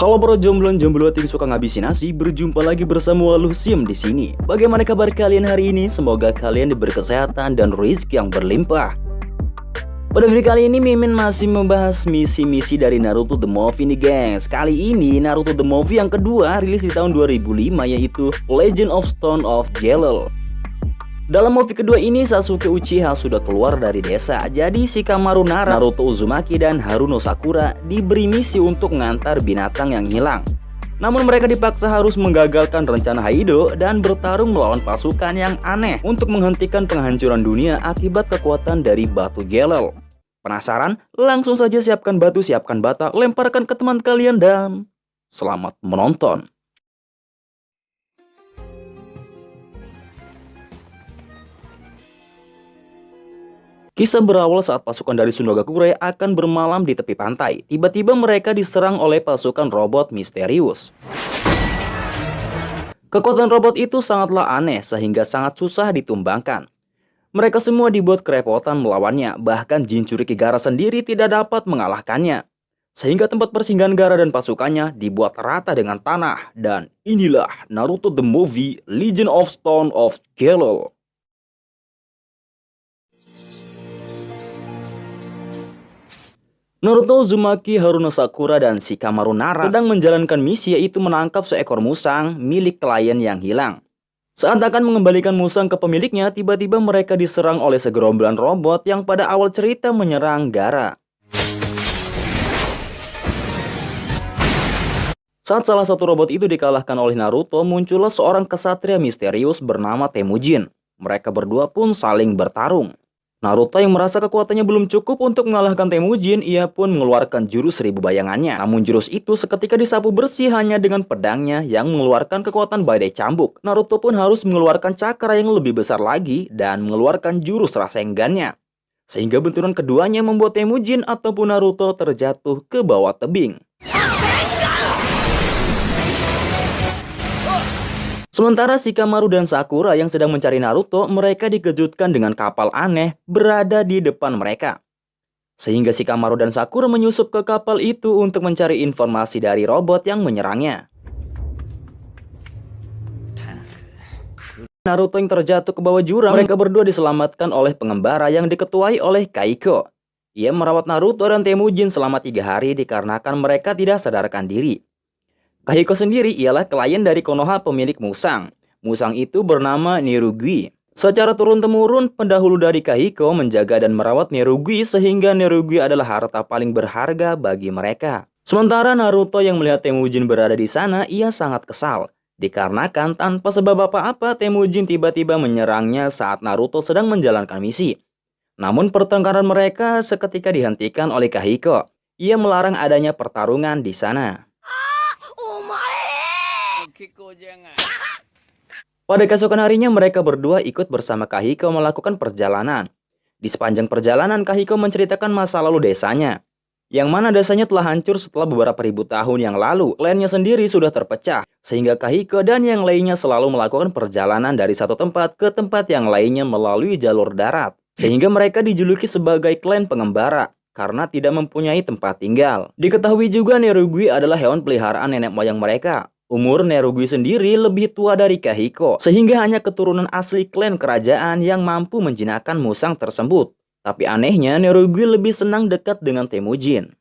Halo bro jomblo yang suka ngabisin nasi, berjumpa lagi bersama Walusium di sini. Bagaimana kabar kalian hari ini? Semoga kalian diberi kesehatan dan rezeki yang berlimpah. Pada video kali ini Mimin masih membahas misi-misi dari Naruto The Movie nih guys. Kali ini Naruto The Movie yang kedua rilis di tahun 2005, yaitu Legend of Stone of Yellow. Dalam movie kedua ini Sasuke Uchiha sudah keluar dari desa. Jadi Shikamaru Nara, Naruto Uzumaki, dan Haruno Sakura diberi misi untuk mengantar binatang yang hilang. Namun mereka dipaksa harus menggagalkan rencana Haido dan bertarung melawan pasukan yang aneh untuk menghentikan penghancuran dunia akibat kekuatan dari batu Gelel. Penasaran? Langsung saja siapkan batu, siapkan bata, lemparkan ke teman kalian dan selamat menonton. Kisah berawal saat pasukan dari Sunogakure akan bermalam di tepi pantai. Tiba-tiba mereka diserang oleh pasukan robot misterius. Kekuatan robot itu sangatlah aneh sehingga sangat susah ditumbangkan. Mereka semua dibuat kerepotan melawannya, bahkan Jinchuriki Kigara sendiri tidak dapat mengalahkannya. Sehingga tempat persinggahan Gaara dan pasukannya dibuat rata dengan tanah. Dan inilah Naruto The Movie Legend of Stone of Yellow. Naruto Uzumaki, Haruno Sakura, dan Shikamaru Nara sedang menjalankan misi, yaitu menangkap seekor musang milik klien yang hilang. Saat akan mengembalikan musang ke pemiliknya, tiba-tiba mereka diserang oleh segerombolan robot yang pada awal cerita menyerang Gaara. Saat salah satu robot itu dikalahkan oleh Naruto, muncullah seorang kesatria misterius bernama Temujin. Mereka berdua pun saling bertarung. Naruto yang merasa kekuatannya belum cukup untuk mengalahkan Temujin, ia pun mengeluarkan jurus 1000 bayangannya. Namun jurus itu seketika disapu bersih hanya dengan pedangnya yang mengeluarkan kekuatan badai cambuk. Naruto pun harus mengeluarkan cakra yang lebih besar lagi dan mengeluarkan jurus Rasengan-nya. Sehingga benturan keduanya membuat Temujin ataupun Naruto terjatuh ke bawah tebing. Sementara Shikamaru dan Sakura yang sedang mencari Naruto, mereka dikejutkan dengan kapal aneh berada di depan mereka. Sehingga Shikamaru dan Sakura menyusup ke kapal itu untuk mencari informasi dari robot yang menyerangnya. Naruto yang terjatuh ke bawah jurang, mereka berdua diselamatkan oleh pengembara yang diketuai oleh Kaiko. Ia merawat Naruto dan Temujin selama 3 hari dikarenakan mereka tidak sadarkan diri. Kahiko sendiri ialah klien dari Konoha pemilik musang. Musang itu bernama Nerugui. Secara turun-temurun, pendahulu dari Kahiko menjaga dan merawat Nerugui sehingga Nerugui adalah harta paling berharga bagi mereka. Sementara Naruto yang melihat Temujin berada di sana, ia sangat kesal. Dikarenakan tanpa sebab apa-apa Temujin tiba-tiba menyerangnya saat Naruto sedang menjalankan misi. Namun pertengkaran mereka seketika dihentikan oleh Kahiko. Ia melarang adanya pertarungan di sana. Pada keesokan harinya mereka berdua ikut bersama Kahiko melakukan perjalanan. Di sepanjang perjalanan Kahiko menceritakan masa lalu desanya, yang mana desanya telah hancur setelah beberapa ribu tahun yang lalu. Klannya sendiri sudah terpecah, sehingga Kahiko dan yang lainnya selalu melakukan perjalanan dari satu tempat ke tempat yang lainnya melalui jalur darat. Sehingga mereka dijuluki sebagai klan pengembara karena tidak mempunyai tempat tinggal. Diketahui juga Nerugui adalah hewan peliharaan nenek moyang mereka. Umur Nerugui sendiri lebih tua dari Kahiko, sehingga hanya keturunan asli klan kerajaan yang mampu menjinakkan musang tersebut. Tapi anehnya Nerugui lebih senang dekat dengan Temujin.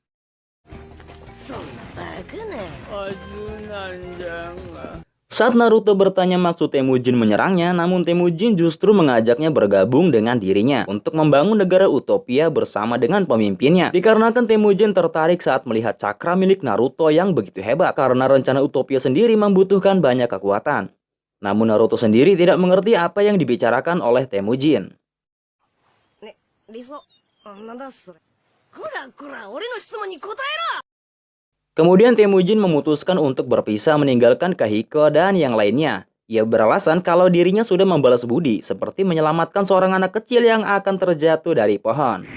Saat Naruto bertanya maksud Temujin menyerangnya, namun Temujin justru mengajaknya bergabung dengan dirinya untuk membangun negara utopia bersama dengan pemimpinnya. Dikarenakan Temujin tertarik saat melihat cakra milik Naruto yang begitu hebat, karena rencana utopia sendiri membutuhkan banyak kekuatan. Namun Naruto sendiri tidak mengerti apa yang dibicarakan oleh Temujin. Kemudian Temujin memutuskan untuk berpisah meninggalkan Kahiko dan yang lainnya. Ia beralasan kalau dirinya sudah membalas budi, seperti menyelamatkan seorang anak kecil yang akan terjatuh dari pohon.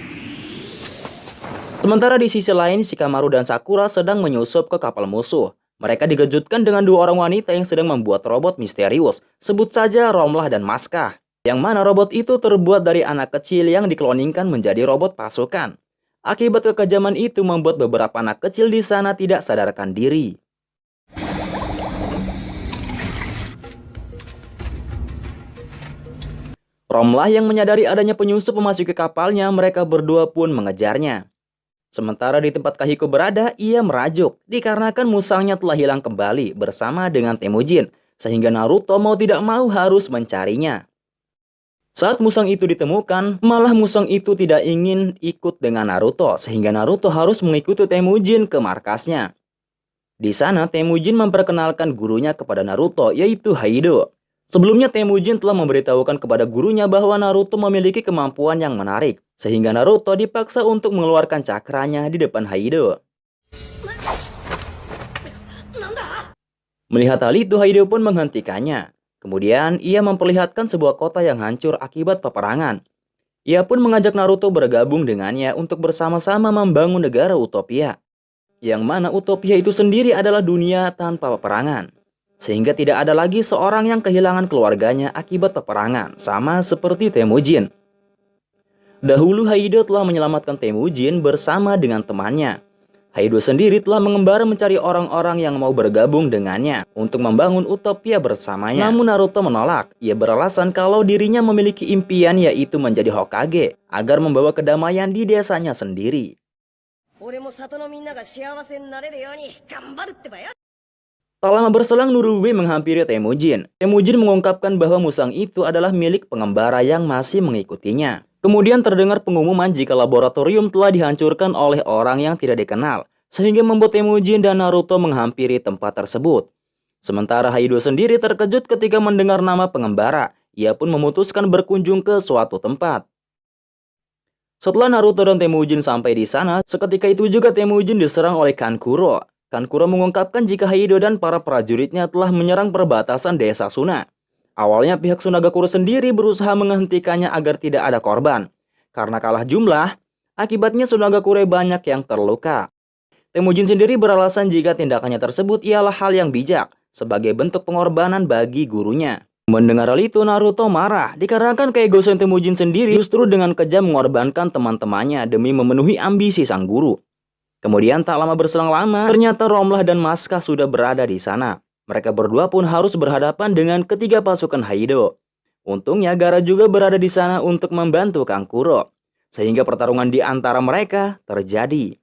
Sementara di sisi lain, Shikamaru dan Sakura sedang menyusup ke kapal musuh. Mereka dikejutkan dengan 2 orang wanita yang sedang membuat robot misterius, sebut saja Romlah dan Maskah. Yang mana robot itu terbuat dari anak kecil yang dikloningkan menjadi robot pasukan. Akibat kekejaman itu membuat beberapa anak kecil di sana tidak sadarkan diri. Romlah yang menyadari adanya penyusup memasuki kapalnya, mereka berdua pun mengejarnya. Sementara di tempat Kahiko berada, ia merajuk dikarenakan musangnya telah hilang kembali bersama dengan Temujin, sehingga Naruto mau tidak mau harus mencarinya. Saat musang itu ditemukan, malah musang itu tidak ingin ikut dengan Naruto, sehingga Naruto harus mengikuti Temujin ke markasnya. Di sana, Temujin memperkenalkan gurunya kepada Naruto, yaitu Haido. Sebelumnya Temujin telah memberitahukan kepada gurunya bahwa Naruto memiliki kemampuan yang menarik, sehingga Naruto dipaksa untuk mengeluarkan cakranya di depan Haido. Melihat hal itu, Haido pun menghentikannya. Kemudian ia memperlihatkan sebuah kota yang hancur akibat peperangan. Ia pun mengajak Naruto bergabung dengannya untuk bersama-sama membangun negara utopia, yang mana utopia itu sendiri adalah dunia tanpa peperangan. Sehingga tidak ada lagi seorang yang kehilangan keluarganya akibat peperangan, sama seperti Temujin. Dahulu Haido telah menyelamatkan Temujin bersama dengan temannya. Haido sendiri telah mengembara mencari orang-orang yang mau bergabung dengannya untuk membangun utopia bersamanya. Namun Naruto menolak. Ia beralasan kalau dirinya memiliki impian, yaitu menjadi Hokage agar membawa kedamaian di desanya sendiri. Tak lama berselang, Nurube menghampiri Temujin. Temujin mengungkapkan bahwa musang itu adalah milik pengembara yang masih mengikutinya. Kemudian terdengar pengumuman jika laboratorium telah dihancurkan oleh orang yang tidak dikenal, sehingga membuat Temujin dan Naruto menghampiri tempat tersebut. Sementara Haido sendiri terkejut ketika mendengar nama pengembara. Ia pun memutuskan berkunjung ke suatu tempat. Setelah Naruto dan Temujin sampai di sana, seketika itu juga Temujin diserang oleh Kankuro. Kankuro mengungkapkan jika Haido dan para prajuritnya telah menyerang perbatasan desa Suna. Awalnya pihak Sunagakure sendiri berusaha menghentikannya agar tidak ada korban. Karena kalah jumlah, akibatnya Sunagakure banyak yang terluka. Temujin sendiri beralasan jika tindakannya tersebut ialah hal yang bijak, sebagai bentuk pengorbanan bagi gurunya. Mendengar hal itu, Naruto marah dikarenakan keegoisan Temujin sendiri justru dengan kejam mengorbankan teman-temannya demi memenuhi ambisi sang guru. Kemudian tak lama berselang lama, ternyata Romlah dan Maska sudah berada di sana. Mereka berdua pun harus berhadapan dengan ketiga pasukan Haido. Untungnya Gaara juga berada di sana untuk membantu Kankuro, sehingga pertarungan di antara mereka terjadi.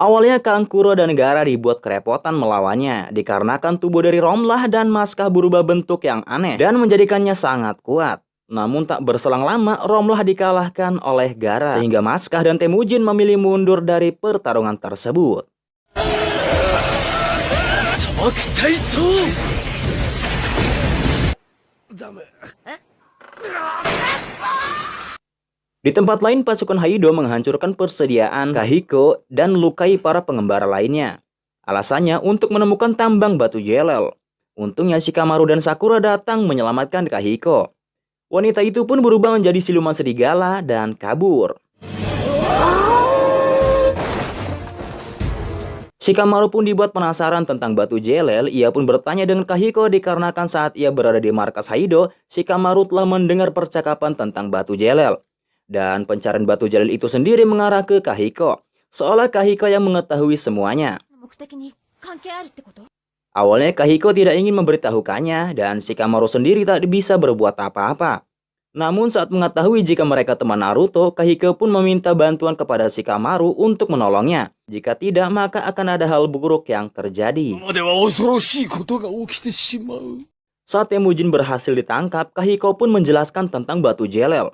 Awalnya Kankuro dan Gaara dibuat kerepotan melawannya dikarenakan tubuh dari Romlah dan Maska berubah bentuk yang aneh dan menjadikannya sangat kuat. Namun tak berselang lama Romlah dikalahkan oleh Gaara sehingga Maska dan Temujin memilih mundur dari pertarungan tersebut. Di tempat lain, pasukan Haido menghancurkan persediaan Kahiko dan melukai para pengembara lainnya. Alasannya untuk menemukan tambang batu jelel. Untungnya Shikamaru dan Sakura datang menyelamatkan Kahiko. Wanita itu pun berubah menjadi siluman serigala dan kabur. Shikamaru pun dibuat penasaran tentang batu jelel. Ia pun bertanya dengan Kahiko dikarenakan saat ia berada di markas Haido, Shikamaru telah mendengar percakapan tentang batu jelel. Dan pencarian batu jelel itu sendiri mengarah ke Kahiko, seolah Kahiko yang mengetahui semuanya. Awalnya Kahiko tidak ingin memberitahukannya dan Shikamaru sendiri tak bisa berbuat apa-apa. Namun saat mengetahui jika mereka teman Naruto, Kahiko pun meminta bantuan kepada Shikamaru untuk menolongnya. Jika tidak, maka akan ada hal buruk yang terjadi. Saat Temujin berhasil ditangkap, Kahiko pun menjelaskan tentang batu jelel.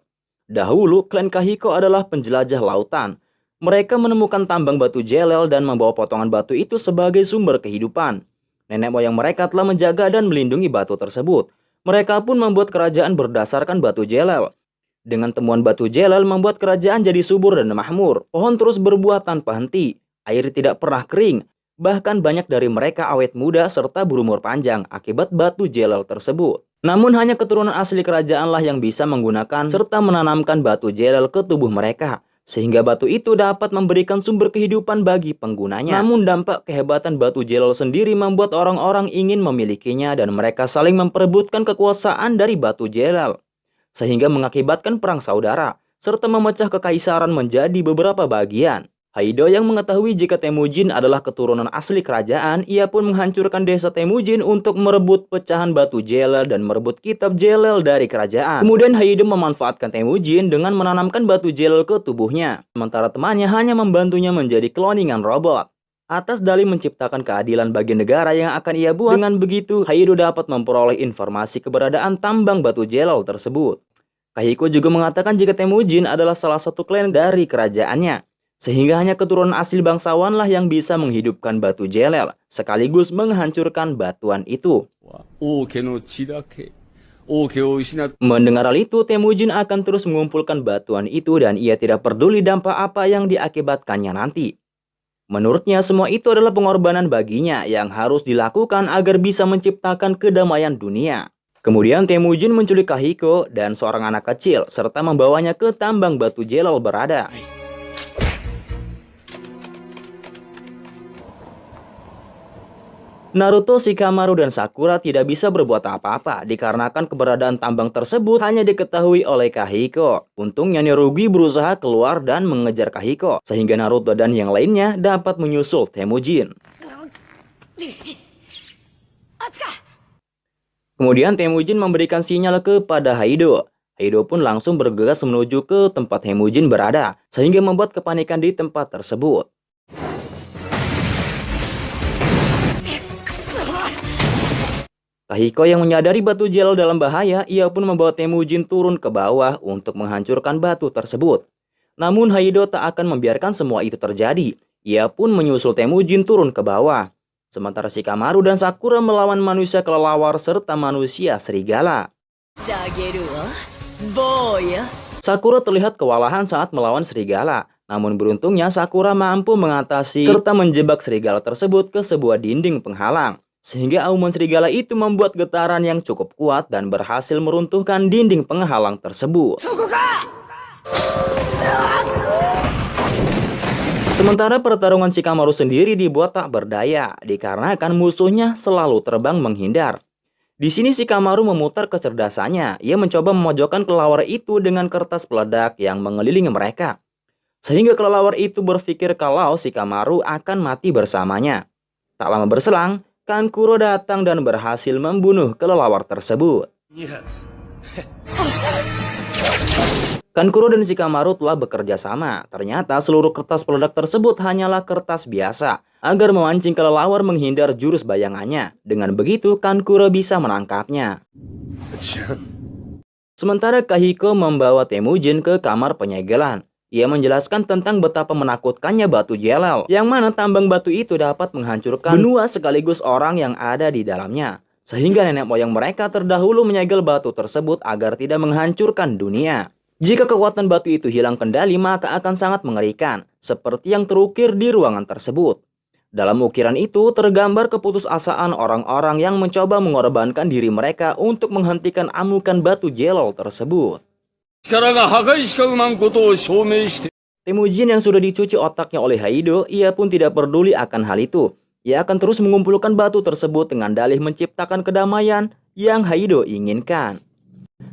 Dahulu, klan Kahiko adalah penjelajah lautan. Mereka menemukan tambang batu jelel dan membawa potongan batu itu sebagai sumber kehidupan. Nenek moyang mereka telah menjaga dan melindungi batu tersebut. Mereka pun membuat kerajaan berdasarkan batu jelel. Dengan temuan batu jelel membuat kerajaan jadi subur dan makmur. Pohon terus berbuah tanpa henti. Air tidak pernah kering. Bahkan banyak dari mereka awet muda serta berumur panjang akibat batu jelel tersebut. Namun hanya keturunan asli kerajaanlah yang bisa menggunakan serta menanamkan batu jelel ke tubuh mereka, sehingga batu itu dapat memberikan sumber kehidupan bagi penggunanya. Namun dampak kehebatan batu jelel sendiri membuat orang-orang ingin memilikinya dan mereka saling memperebutkan kekuasaan dari batu jelel, sehingga mengakibatkan perang saudara serta memecah kekaisaran menjadi beberapa bagian. Haido yang mengetahui jika Temujin adalah keturunan asli kerajaan, ia pun menghancurkan desa Temujin untuk merebut pecahan batu Jelel dan merebut kitab Jelel dari kerajaan. Kemudian Haido memanfaatkan Temujin dengan menanamkan batu Jelel ke tubuhnya, sementara temannya hanya membantunya menjadi cloningan robot. Atas dalih menciptakan keadilan bagi negara yang akan ia buat, dengan begitu Haido dapat memperoleh informasi keberadaan tambang batu Jelel tersebut. Kahiko juga mengatakan jika Temujin adalah salah satu klan dari kerajaannya, sehingga hanya keturunan asli bangsawanlah yang bisa menghidupkan batu Jelel, sekaligus menghancurkan batuan itu. Mendengar hal itu, Temujin akan terus mengumpulkan batuan itu dan ia tidak peduli dampak apa yang diakibatkannya nanti. Menurutnya, semua itu adalah pengorbanan baginya yang harus dilakukan agar bisa menciptakan kedamaian dunia. Kemudian Temujin menculik Kahiko dan seorang anak kecil, serta membawanya ke tambang batu Jelel berada. Naruto, Shikamaru, dan Sakura tidak bisa berbuat apa-apa dikarenakan keberadaan tambang tersebut hanya diketahui oleh Kahiko. Untungnya Nerugi berusaha keluar dan mengejar Kahiko, sehingga Naruto dan yang lainnya dapat menyusul Temujin. Kemudian Temujin memberikan sinyal kepada Haido. Haido pun langsung bergegas menuju ke tempat Temujin berada, sehingga membuat kepanikan di tempat tersebut. Kahiko yang menyadari batu Jelel dalam bahaya, ia pun membawa Temujin turun ke bawah untuk menghancurkan batu tersebut. Namun Haido tak akan membiarkan semua itu terjadi. Ia pun menyusul Temujin turun ke bawah. Sementara Shikamaru dan Sakura melawan manusia kelelawar serta manusia serigala. Sakura terlihat kewalahan saat melawan serigala. Namun beruntungnya Sakura mampu mengatasi serta menjebak serigala tersebut ke sebuah dinding penghalang. Sehingga auman serigala itu membuat getaran yang cukup kuat dan berhasil meruntuhkan dinding penghalang tersebut. Sementara pertarungan Shikamaru sendiri dibuat tak berdaya dikarenakan musuhnya selalu terbang menghindar. Di sini Shikamaru memutar kecerdasannya. Ia mencoba memojokkan kelelawar itu dengan kertas peledak yang mengelilingi mereka. Sehingga kelelawar itu berpikir kalau Shikamaru akan mati bersamanya. Tak lama berselang, Kankuro datang dan berhasil membunuh kelelawar tersebut. Kankuro dan Shikamaru telah bekerja sama. Ternyata seluruh kertas peledak tersebut hanyalah kertas biasa, agar memancing kelelawar menghindar jurus bayangannya. Dengan begitu, Kankuro bisa menangkapnya. Sementara Kahiko membawa Temujin ke kamar penyegelan. Ia menjelaskan tentang betapa menakutkannya batu Jelel, yang mana tambang batu itu dapat menghancurkan benua sekaligus orang yang ada di dalamnya. Sehingga nenek moyang mereka terdahulu menyegel batu tersebut agar tidak menghancurkan dunia. Jika kekuatan batu itu hilang kendali, maka akan sangat mengerikan, seperti yang terukir di ruangan tersebut. Dalam ukiran itu tergambar keputusasaan orang-orang yang mencoba mengorbankan diri mereka untuk menghentikan amukan batu Jelel tersebut. Temujin yang sudah dicuci otaknya oleh Haido, ia pun tidak peduli akan hal itu. Ia akan terus mengumpulkan batu tersebut dengan dalih menciptakan kedamaian yang Haido inginkan.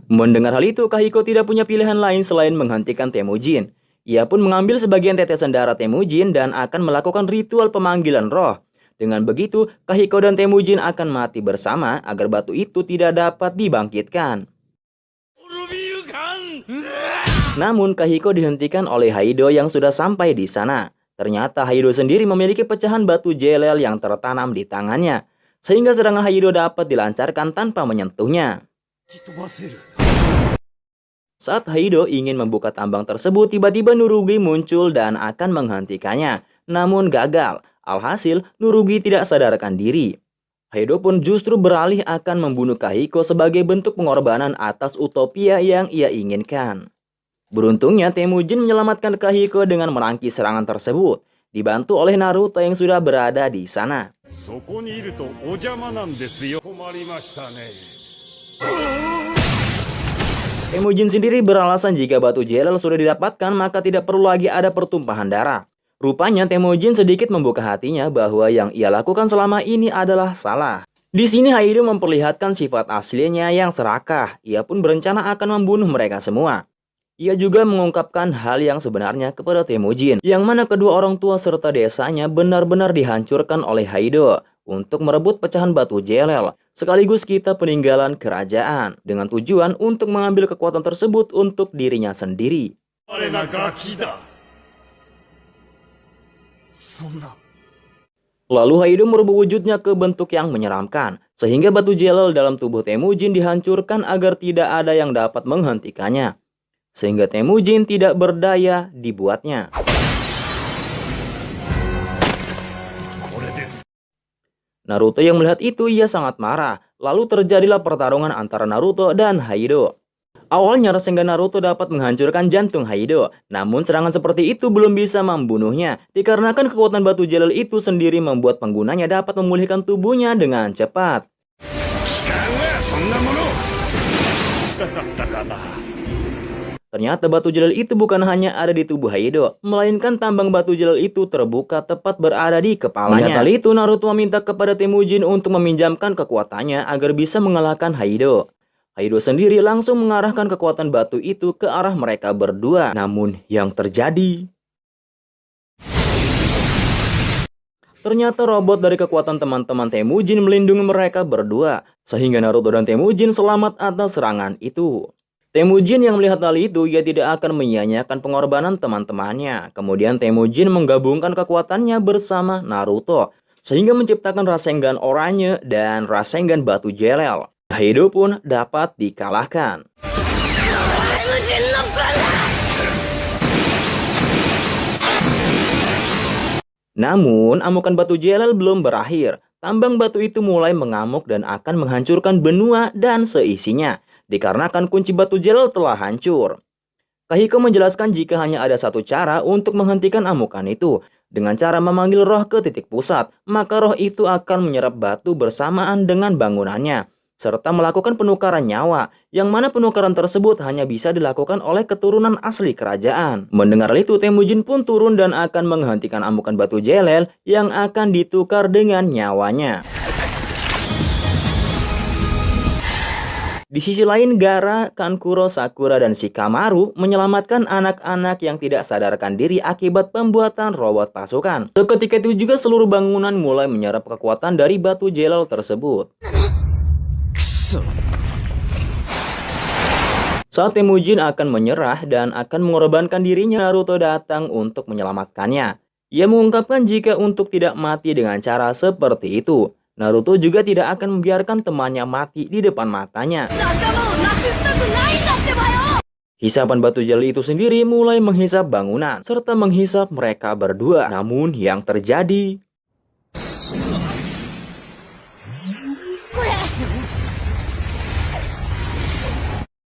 Mendengar hal itu, Kahiko tidak punya pilihan lain selain menghentikan Temujin. Ia pun mengambil sebagian tetesan darah Temujin dan akan melakukan ritual pemanggilan roh. Dengan begitu, Kahiko dan Temujin akan mati bersama agar batu itu tidak dapat dibangkitkan. Namun Kahiko dihentikan oleh Haido yang sudah sampai di sana. Ternyata Haido sendiri memiliki pecahan batu Jelel yang tertanam di tangannya, sehingga serangan Haido dapat dilancarkan tanpa menyentuhnya. Saat Haido ingin membuka tambang tersebut, tiba-tiba Nurugi muncul dan akan menghentikannya. Namun gagal. Alhasil, Nurugi tidak sadarkan diri. Haido pun justru beralih akan membunuh Kahiko sebagai bentuk pengorbanan atas utopia yang ia inginkan. Beruntungnya Temujin menyelamatkan Kahiko dengan menangkis serangan tersebut, dibantu oleh Naruto yang sudah berada di sana. Temujin sendiri beralasan jika batu Jelel sudah didapatkan maka tidak perlu lagi ada pertumpahan darah. Rupanya Temujin sedikit membuka hatinya bahwa yang ia lakukan selama ini adalah salah. Di sini Haido memperlihatkan sifat aslinya yang serakah. Ia pun berencana akan membunuh mereka semua. Ia juga mengungkapkan hal yang sebenarnya kepada Temujin, yang mana kedua orang tua serta desanya benar-benar dihancurkan oleh Haido untuk merebut pecahan batu jelel, sekaligus kita peninggalan kerajaan, dengan tujuan untuk mengambil kekuatan tersebut untuk dirinya sendiri. Lalu Haido merubah wujudnya ke bentuk yang menyeramkan, sehingga batu jelel dalam tubuh Temujin dihancurkan agar tidak ada yang dapat menghentikannya, sehingga Temujin tidak berdaya dibuatnya. Naruto yang melihat itu, ia sangat marah. Lalu terjadilah pertarungan antara Naruto dan Haido. Awalnya Rasengan Naruto dapat menghancurkan jantung Haido, namun serangan seperti itu belum bisa membunuhnya, dikarenakan kekuatan batu jelel itu sendiri membuat penggunanya dapat memulihkan tubuhnya dengan cepat. Ternyata batu jelel itu bukan hanya ada di tubuh Haido, melainkan tambang batu jelel itu terbuka tepat berada di kepalanya. Melihat hal itu, Naruto meminta kepada Temujin untuk meminjamkan kekuatannya agar bisa mengalahkan Haido. Haido sendiri langsung mengarahkan kekuatan batu itu ke arah mereka berdua. Namun yang terjadi, ternyata robot dari kekuatan teman-teman Temujin melindungi mereka berdua, sehingga Naruto dan Temujin selamat atas serangan itu. Temujin yang melihat hal itu, ia tidak akan menyia-nyiakan pengorbanan teman-temannya. Kemudian Temujin menggabungkan kekuatannya bersama Naruto, sehingga menciptakan Rasengan Oranye dan Rasengan Batu Jelel. Haido pun dapat dikalahkan. Namun, amukan batu jelel belum berakhir. Tambang batu itu mulai mengamuk dan akan menghancurkan benua dan seisinya, dikarenakan kunci batu jelel telah hancur. Kahiko menjelaskan jika hanya ada satu cara untuk menghentikan amukan itu, dengan cara memanggil roh ke titik pusat, maka roh itu akan menyerap batu bersamaan dengan bangunannya, serta melakukan penukaran nyawa, yang mana penukaran tersebut hanya bisa dilakukan oleh keturunan asli kerajaan. Mendengar itu, Temujin pun turun dan akan menghentikan amukan batu jelel yang akan ditukar dengan nyawanya. Di sisi lain, Gaara, Kankuro, Sakura, dan Shikamaru menyelamatkan anak-anak yang tidak sadarkan diri akibat pembuatan robot pasukan. Seketika itu juga seluruh bangunan mulai menyerap kekuatan dari batu jelel tersebut. Saat Temujin akan menyerah dan akan mengorbankan dirinya, Naruto datang untuk menyelamatkannya. Ia mengungkapkan jika untuk tidak mati dengan cara seperti itu, Naruto juga tidak akan membiarkan temannya mati di depan matanya. Hisapan batu jelel itu sendiri mulai menghisap bangunan, serta menghisap mereka berdua. Namun yang terjadi,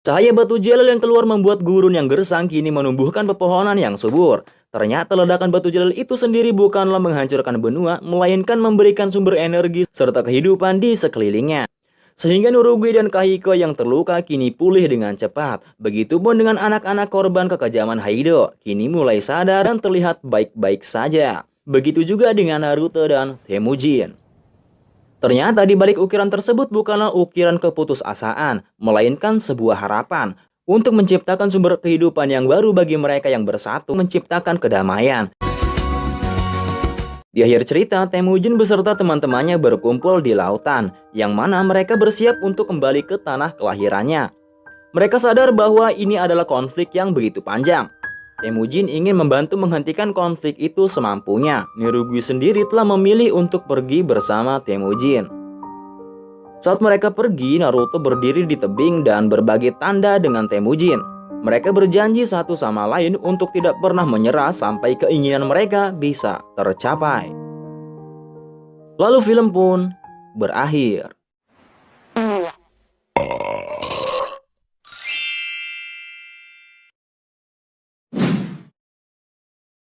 cahaya batu jelel yang keluar membuat gurun yang gersang kini menumbuhkan pepohonan yang subur. Ternyata ledakan batu jelel itu sendiri bukanlah menghancurkan benua, melainkan memberikan sumber energi serta kehidupan di sekelilingnya. Sehingga Nurugi dan Kahiko yang terluka kini pulih dengan cepat. Begitupun dengan anak-anak korban kekejaman Haido, kini mulai sadar dan terlihat baik-baik saja. Begitu juga dengan Naruto dan Temujin. Ternyata di balik ukiran tersebut bukanlah ukiran keputusasaan, melainkan sebuah harapan untuk menciptakan sumber kehidupan yang baru bagi mereka yang bersatu, menciptakan kedamaian. Di akhir cerita, Temujin beserta teman-temannya berkumpul di lautan, yang mana mereka bersiap untuk kembali ke tanah kelahirannya. Mereka sadar bahwa ini adalah konflik yang begitu panjang. Temujin ingin membantu menghentikan konflik itu semampunya. Nurugi sendiri telah memilih untuk pergi bersama Temujin. Saat mereka pergi, Naruto berdiri di tebing dan berbagi tanda dengan Temujin. Mereka berjanji satu sama lain untuk tidak pernah menyerah sampai keinginan mereka bisa tercapai. Lalu film pun berakhir.